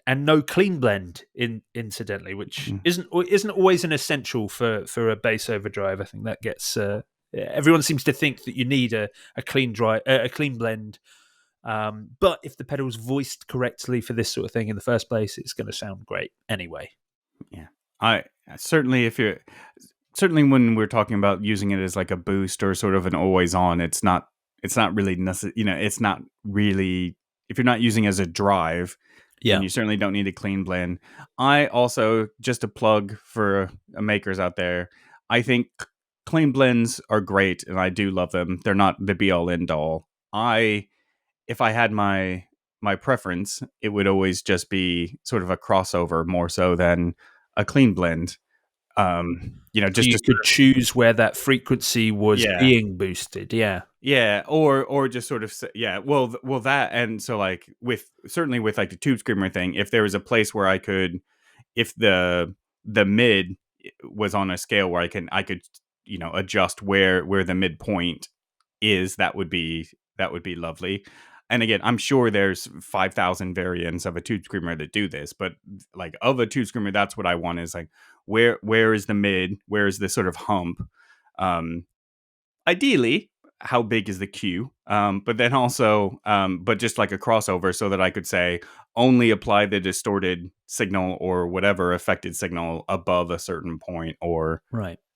no clean blend incidentally, which isn't always an essential for a bass overdrive. I think that gets everyone seems to think that you need a clean blend. But if the pedal's voiced correctly for this sort of thing in the first place, it's going to sound great anyway. Yeah, I certainly when we're talking about using it as like a boost or sort of an always on, it's not really necessary. It's not really, if you're not using it as a drive, then you certainly don't need a clean blend. I also, just a plug for makers out there, I think clean blends are great and I do love them. They're not the be all end all. If I had my preference, it would always just be sort of a crossover more so than a clean blend. So you could choose where that frequency was being boosted. Yeah, or just sort of well that, and so like certainly with like the Tube Screamer thing, if there was a place where I could, if the mid was on a scale where I could adjust where the midpoint is, that would be lovely. And again, I'm sure there's 5,000 variants of a Tube Screamer that do this, but like of a Tube Screamer, that's what I want, is like where is the mid, where is the sort of hump, ideally how big is the Q, but then also but just like a crossover, so that I could say only apply the distorted signal or whatever affected signal above a certain point, or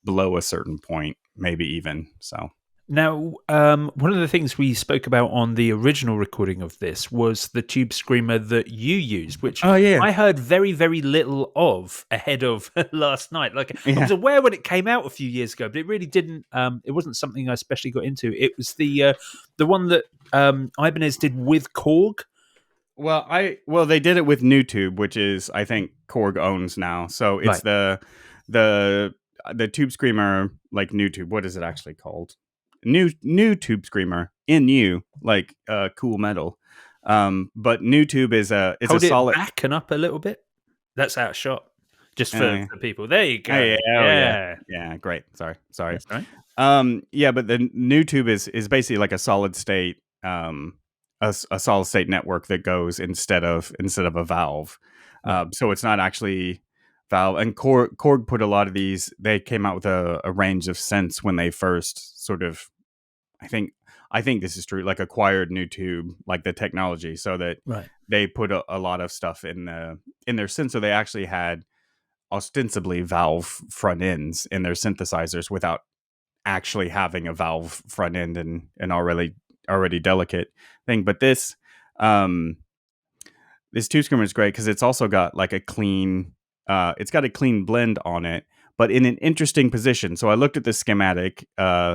below a certain point, maybe even. So now, one of the things we spoke about on the original recording of this was the Tube Screamer that you used, which I heard very, very little of ahead of last night. Like, I was aware when it came out a few years ago, but it really didn't. It wasn't something I especially got into. It was the one that Ibanez did with Korg. Well, they did it with New Tube, which is, I think, Korg owns now. So it's the Tube Screamer, like New Tube. What is it actually called? New Tube Screamer, NU, like cool metal. But New Tube is it's Hold a solid. Back and up a little bit. That's out of shot. Just for people. There you go. Yeah. Great. Sorry. That's right. But the New Tube is basically like a solid state, a solid state network that goes instead of a valve. So it's not actually valve. And Korg put a lot of these. They came out with a range of synths when they first sort of, I think this is true, like acquired New Tube, like the technology, so that they put a lot of stuff in their synth. So they actually had ostensibly valve front ends in their synthesizers without actually having a valve front end and an already delicate thing. But this Tube Screamer is great because it's also got like a clean blend on it, but in an interesting position. So I looked at the schematic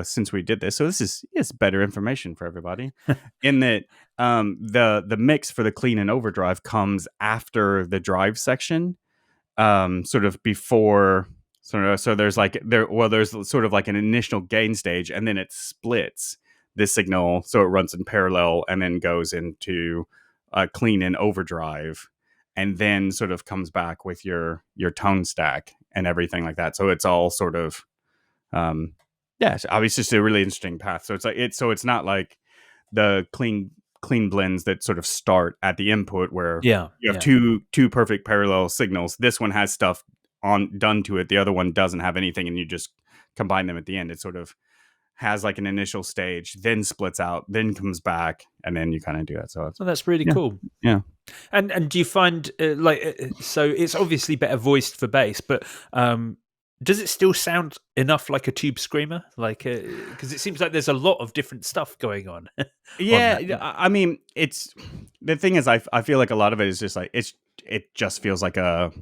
since we did this. So this is better information for everybody. In that the mix for the clean and overdrive comes after the drive section, sort of before. So there's there's sort of like an initial gain stage, and then it splits this signal, so it runs in parallel and then goes into clean and overdrive, and then sort of comes back with your tone stack and everything like that. So it's all sort of it's obviously just a really interesting path. So it's not like the clean blends that sort of start at the input where you have two perfect parallel signals. This one has stuff done to it, the other one doesn't have anything, and you just combine them at the end. It sort of has like an initial stage, then splits out, then comes back, and then you kind of do that. So that's really cool. Yeah. And do you find so it's obviously better voiced for bass, but does it still sound enough like a Tube Screamer? Like, because it seems like there's a lot of different stuff going on. I mean, it's the thing is, I feel like a lot of it is just like it just feels like a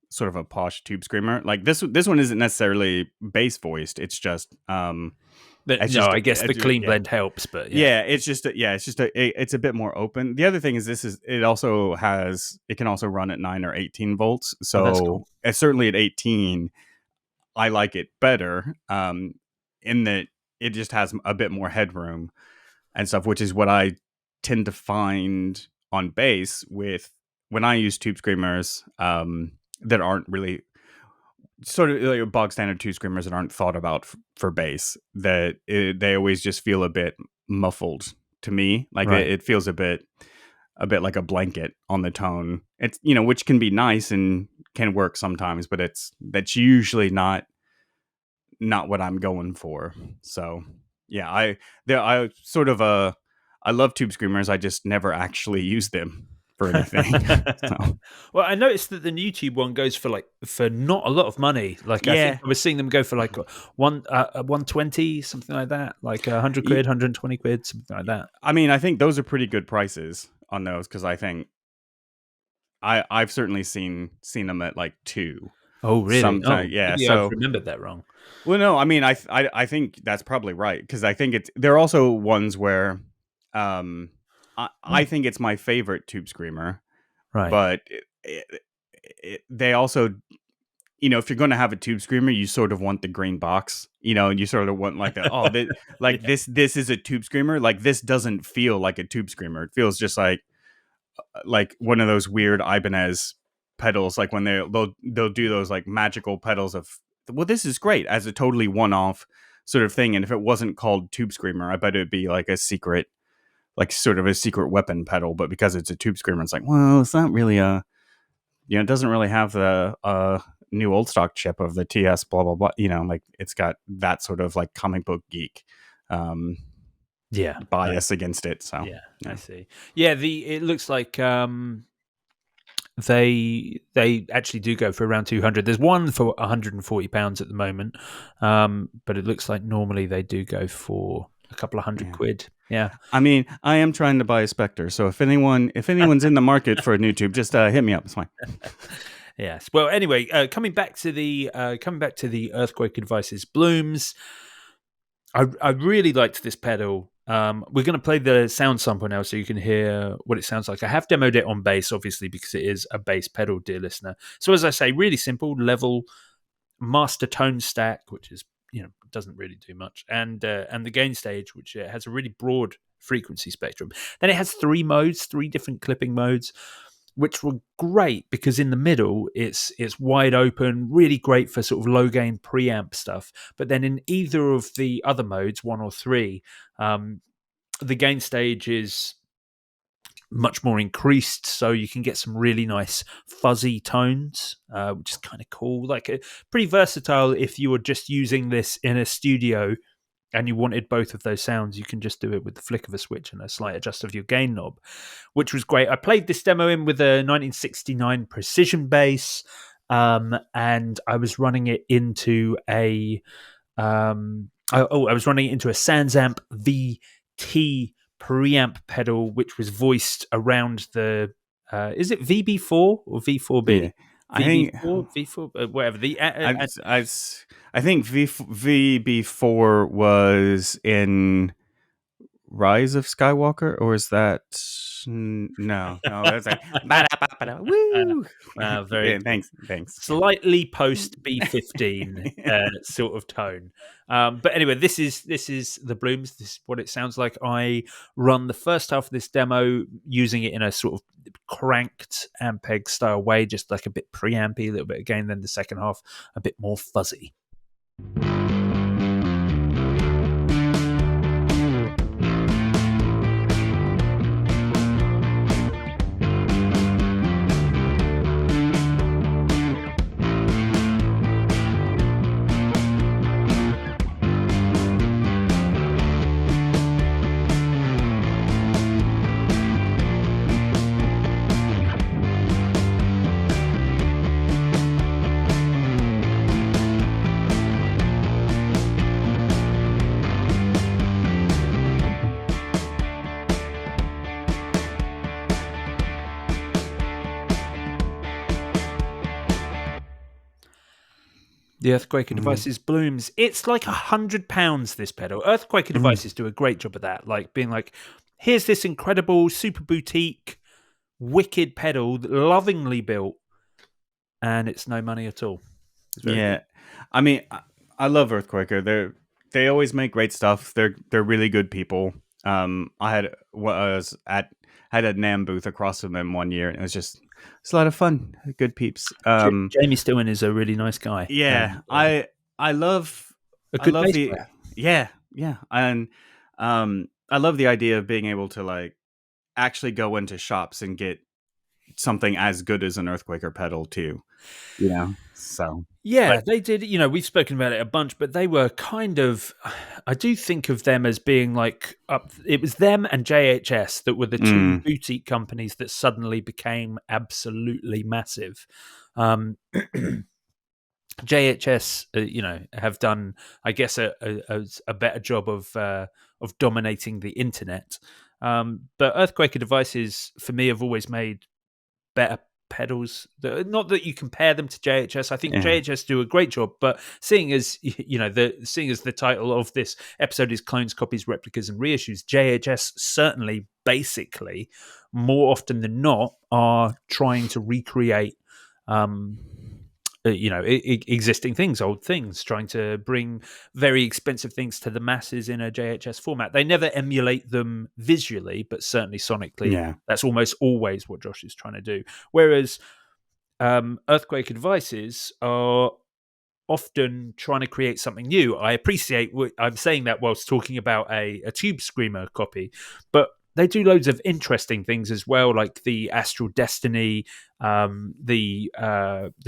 sort of a posh Tube Screamer. Like this one isn't necessarily bass voiced. It's just I guess the clean blend helps, but it's a bit more open. The other thing is it can also run at 9 or 18 volts. So cool. Certainly at 18, I like it better, in that it just has a bit more headroom and stuff, which is what I tend to find on bass when I use Tube Screamers that aren't really sort of like bog standard Tube Screamers that aren't thought about for bass, that they always just feel a bit muffled to me. Like it feels a bit like a blanket on the tone. It's, which can be nice and can work sometimes, but that's usually not what I'm going for. So yeah, I love Tube Screamers. I just never actually use them for anything. So. Well, I noticed that the YouTube one goes for not a lot of money. Like I think I was seeing them go for like 120, something like that, like 100 quid, 120 quid, something like that. I mean, I think those are pretty good prices on those, because I think I've certainly seen them at like 2. Oh, really? Yeah. Maybe so I've remembered that wrong. Well, no, I mean, I think that's probably right, because I think they're also ones where I think it's my favorite Tube Screamer, right? But they also, if you're going to have a tube screamer, you sort of want the green box, and you sort of want like this is a tube screamer. Like this doesn't feel like a tube screamer. It feels just like one of those weird Ibanez pedals, like when they'll do those like magical pedals of, well, this is great as a totally one-off sort of thing. And if it wasn't called tube screamer, I bet it'd be like a secret, like sort of a secret weapon pedal. But because it's a tube screamer, it's like, well, it's not really it doesn't really have the new old stock chip of the TS blah blah blah. Like it's got that sort of like comic book geek bias against it. So I see. Yeah, it looks like they actually do go for around 200. There's one for £140 at the moment, but it looks like normally they do go for a couple of hundred quid. Yeah. I mean, I am trying to buy a Spectre, so if anyone's in the market for a new tube, just hit me up. It's fine. Yes. Well, anyway, coming back to the Earthquaker Devices BLUMES, I really liked this pedal. We're going to play the sound sample now so you can hear what it sounds like. I have demoed it on bass, obviously, because it is a bass pedal, dear listener. So as I say, really simple, level, master tone stack, which is, doesn't really do much, and the gain stage, which has a really broad frequency spectrum. Then it has three different clipping modes, which were great because in the middle it's wide open, really great for sort of low gain preamp stuff. But then in either of the other modes, 1 or 3, the gain stage is much more increased, so you can get some really nice fuzzy tones, which is kind of cool. Like pretty versatile. If you were just using this in a studio and you wanted both of those sounds, you can just do it with the flick of a switch and a slight adjust of your gain knob, which was great. I played this demo in with a 1969 Precision bass, and I was running it into a I was running it into a Sansamp VT preamp pedal, which was voiced around the is it VB4 or V4B? Yeah. V4, whatever. I think VB4 was in Rise of Skywalker, or is that no? That's like woo. Very thanks. Slightly post B15 sort of tone. But anyway, this is the BLUMES. This is what it sounds like. I run the first half of this demo using it in a sort of cranked Ampeg style way, just like a bit preampy, a little bit again. Then the second half a bit more fuzzy. The Earthquaker Devices BLUMES. It's like £100, this pedal. Earthquaker Devices do a great job of that. Like being like, here's this incredible, super boutique, wicked pedal, lovingly built, and it's no money at all. Good. I mean, I love Earthquaker. They always make great stuff. They're really good people. I had a NAMM booth across from them one year, and it's a lot of fun. Good peeps. Jamie Stillman is a really nice guy. Yeah, I love a good bass the player. Yeah, and I love the idea of being able to like actually go into shops and get something as good as an Earthquaker pedal too. So they did. We've spoken about it a bunch, but they were kind of. I do think of them as being like it was them and JHS that were the two boutique companies that suddenly became absolutely massive. JHS, have done, I guess, a better job of dominating the internet. But Earthquaker Devices, for me, have always made better pedals. Not that you compare them to JHS. I think JHS do a great job, but seeing as the title of this episode is Clones, Copies, Replicas, and Reissues, JHS certainly, basically, more often than not, are trying to recreate existing things, old things, trying to bring very expensive things to the masses in a JHS format. They never emulate them visually, but certainly sonically, Yeah. that's almost always what Josh is trying to do. Whereas Earthquaker Devices are often trying to create something new. I appreciate I'm saying that whilst talking about a Tube Screamer copy, but they do loads of interesting things as well, like the Astral Destiny, the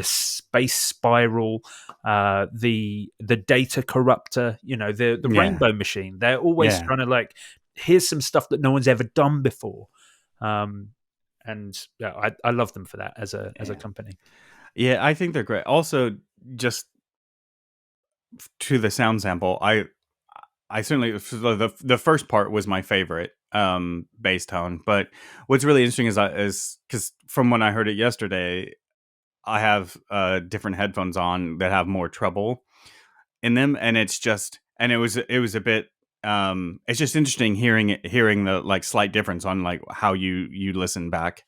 Space Spiral, the Data Corruptor, the Yeah. Rainbow Machine. They're always Yeah. trying to like, here's some stuff that no one's ever done before. And I love them for that as a company. Yeah, I think they're great. Also, just to the sound sample, I certainly the first part was my favorite bass tone. But what's really interesting is because from when I heard it yesterday, I have different headphones on that have more treble in them, and it was a bit. It's just interesting hearing the like slight difference on like how you listen back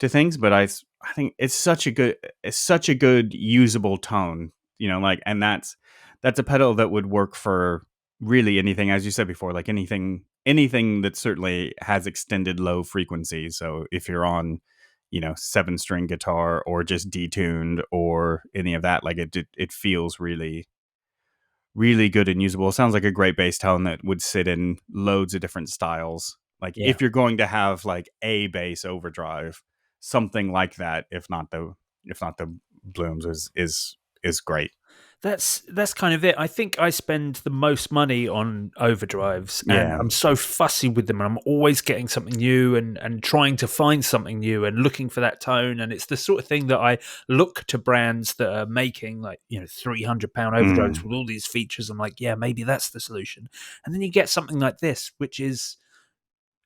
to things. But I think it's such a good usable tone, like, and that's a pedal that would work for really anything, as you said before, like anything that certainly has extended low frequency. So if you're on 7-string guitar or just detuned or any of that, like it feels really, really good and usable. It sounds like a great bass tone that would sit in loads of different styles. Like if you're going to have like a bass overdrive, something like that, if not the BLUMES is great. That's kind of it. I think I spend the most money on overdrives, and Yeah. I'm so fussy with them, and I'm always getting something new and trying to find something new and looking for that tone. And it's the sort of thing that I look to brands that are making like £300 overdrives with all these features. I'm like, yeah, maybe that's the solution. And then you get something like this, which is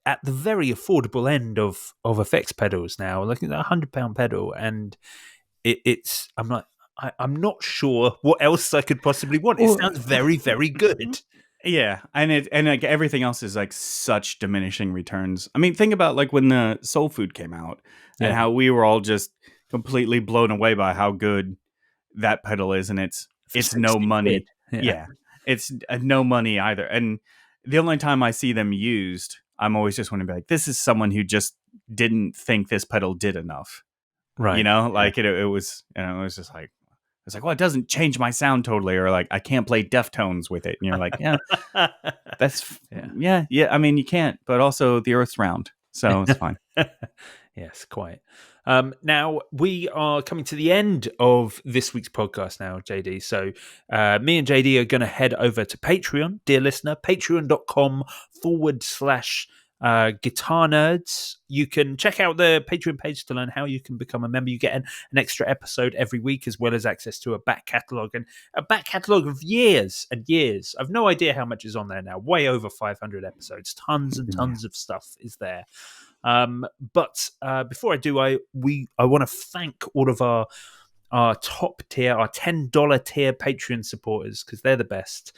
at the very affordable end of effects pedals now, like a £100 pedal, and it's I'm not sure what else I could possibly want. It sounds very, very good. Yeah, and like everything else is like such diminishing returns. I mean, think about like when the Soul Food came out and how we were all just completely blown away by how good that pedal is, and it's no money. Yeah, it's no money either. And the only time I see them used, I'm always just want to be like, this is someone who just didn't think this pedal did enough. Right. Like it was, it was just like, it's like, well, it doesn't change my sound totally, or like I can't play Deftones with it. And you're like, yeah, that's yeah. I mean, you can't, but also the Earth's round, so it's fine. Yes, quite. Now we are coming to the end of this week's podcast now, JD. So me and JD are going to head over to Patreon, dear listener, patreon.com/Guitar Nerds. You can check out the Patreon page to learn how you can become a member. You get an extra episode every week, as well as access to a back catalogue, and a back catalogue of years and years. I've no idea how much is on there now. Way over 500 episodes. Tons and tons of stuff is there. But before I do, I want to thank all of our top tier, our $10 tier Patreon supporters, because they're the best.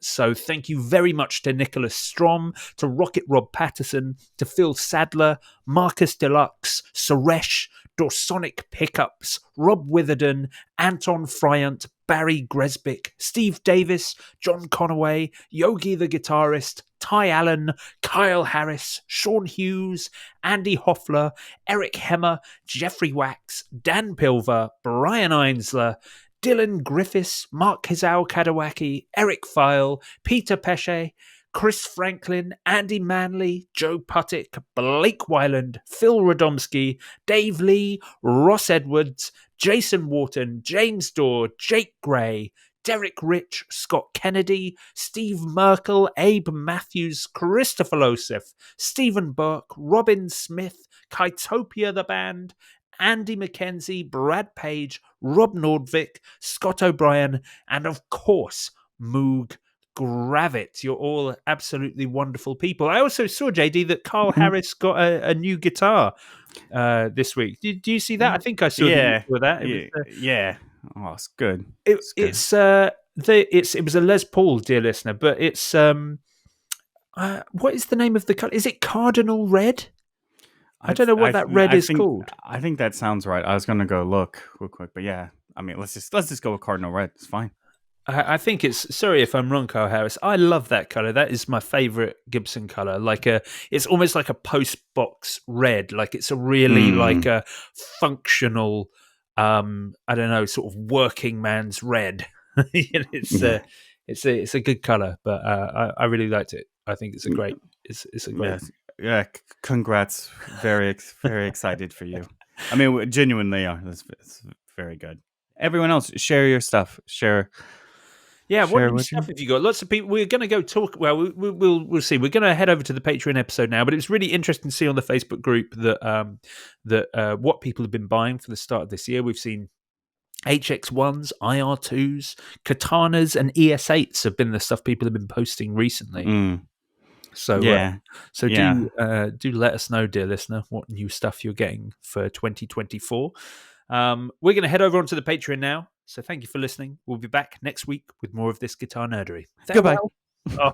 So thank you very much to Nicholas Strom, to Rocket Rob Patterson, to Phil Sadler, Marcus Deluxe, Suresh, Dorsonic Pickups, Rob Witherden, Anton Fryant, Barry Gresbick, Steve Davis, John Conaway, Yogi the Guitarist, Ty Allen, Kyle Harris, Sean Hughes, Andy Hoffler, Eric Hemmer, Jeffrey Wax, Dan Pilver, Brian Einsler, Dylan Griffiths, Mark Hizao Kadawaki, Eric File, Peter Pesce, Chris Franklin, Andy Manley, Joe Puttick, Blake Wyland, Phil Radomski, Dave Lee, Ross Edwards, Jason Wharton, James Dorr, Jake Gray, Derek Rich, Scott Kennedy, Steve Merkel, Abe Matthews, Christopher Losif, Stephen Burke, Robin Smith, Kytopia the Band, Andy McKenzie, Brad Page, Rob Nordvik, Scott O'Brien, and of course, Moog Gravit. You're all absolutely wonderful people. I also saw, JD, that Carl Harris got a new guitar this week. Do you see that? I think I saw that. Yeah. Oh, it's good. It was a Les Paul, dear listener, but it's what is the name of the color? Is it Cardinal Red? I don't know what that red is called. I think that sounds right. I was going to go look real quick, but yeah, I mean, let's just go with Cardinal Red. It's fine. I think it's, sorry if I'm wrong, Carl Harris. I love that color. That is my favorite Gibson color. It's almost like a post box red. Like it's a really like a functional, I don't know, sort of working man's red. It's a good color, but I really liked it. I think it's a great. It's a great. Yes. Yeah. Congrats. Very excited for you. I mean, genuinely, it's very good. Everyone else, share your stuff. Share. Yeah, Share what new stuff have you got? Lots of people. We're going to go talk. Well, we'll see. We're going to head over to the Patreon episode now, but it was really interesting to see on the Facebook group that what people have been buying for the start of this year. We've seen HX1s, IR2s, Katanas, and ES8s have been the stuff people have been posting recently. So do let us know, dear listener, what new stuff you're getting for 2024. We're going to head over onto the Patreon now. So thank you for listening. We'll be back next week with more of this guitar nerdery. Goodbye. Oh.